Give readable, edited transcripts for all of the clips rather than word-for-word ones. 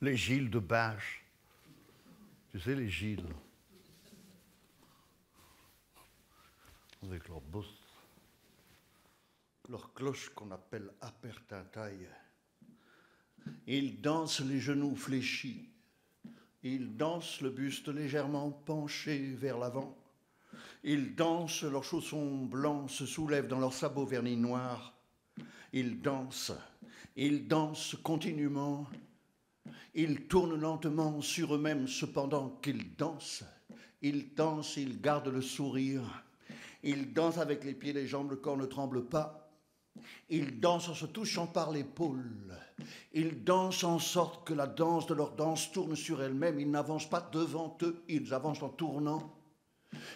les Gilles de Binche. Tu sais, les Gilles. Avec leur bosse, leur cloche qu'on appelle apertintaille. Ils dansent les genoux fléchis. Ils dansent le buste légèrement penché vers l'avant. Ils dansent, leurs chaussons blancs se soulèvent dans leurs sabots vernis noirs. Ils dansent continuellement. Ils tournent lentement sur eux-mêmes cependant qu'ils dansent. Ils dansent, ils gardent le sourire. Ils dansent avec les pieds, les jambes, le corps ne tremble pas. Ils dansent en se touchant par l'épaule. Ils dansent en sorte que la danse de leur danse tourne sur elle-même. Ils n'avancent pas devant eux, ils avancent en tournant.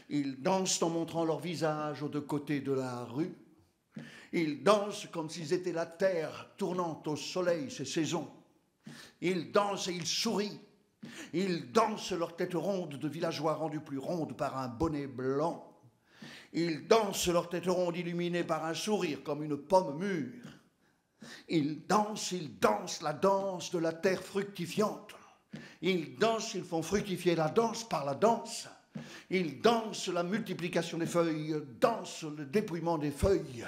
Ils dansent en montrant leur visage aux deux côtés de la rue. Ils dansent comme s'ils étaient la terre tournante au soleil, ces saisons. Ils dansent et ils sourient. Ils dansent leur tête ronde de villageois rendue plus ronde par un bonnet blanc. Ils dansent leur tête ronde illuminée par un sourire comme une pomme mûre. Ils dansent la danse de la terre fructifiante. Ils dansent, ils font fructifier la danse par la danse. Ils dansent la multiplication des feuilles, dansent le dépouillement des feuilles.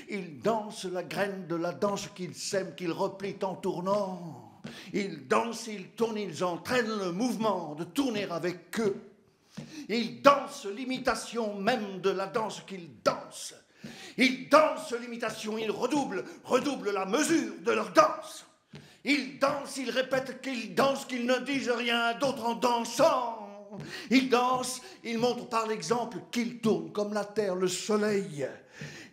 Ils dansent la graine de la danse qu'ils sèment, qu'ils replient en tournant. Ils dansent, ils tournent, ils entraînent le mouvement de tourner avec eux. Ils dansent l'imitation même de la danse qu'ils dansent. Ils dansent l'imitation, ils redoublent la mesure de leur danse. Ils dansent, ils répètent qu'ils dansent, qu'ils ne disent rien d'autre en dansant. Ils dansent, ils montrent par l'exemple qu'ils tournent comme la terre, le soleil.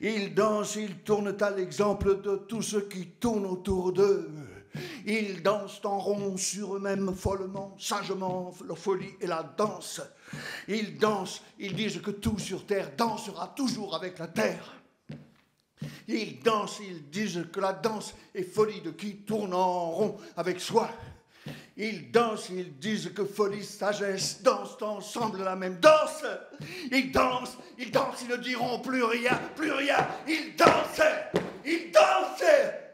Ils dansent, ils tournent à l'exemple de tous ceux qui tournent autour d'eux. Ils dansent en rond sur eux-mêmes follement, sagement, leur folie et la danse. Ils dansent, ils disent que tout sur terre dansera toujours avec la terre. Ils dansent, ils disent que la danse est folie de qui tourne en rond avec soi. Ils dansent, ils disent que folie, sagesse dansent ensemble la même danse. Ils dansent, ils ne diront plus rien, plus rien. Ils dansent, ils dansent.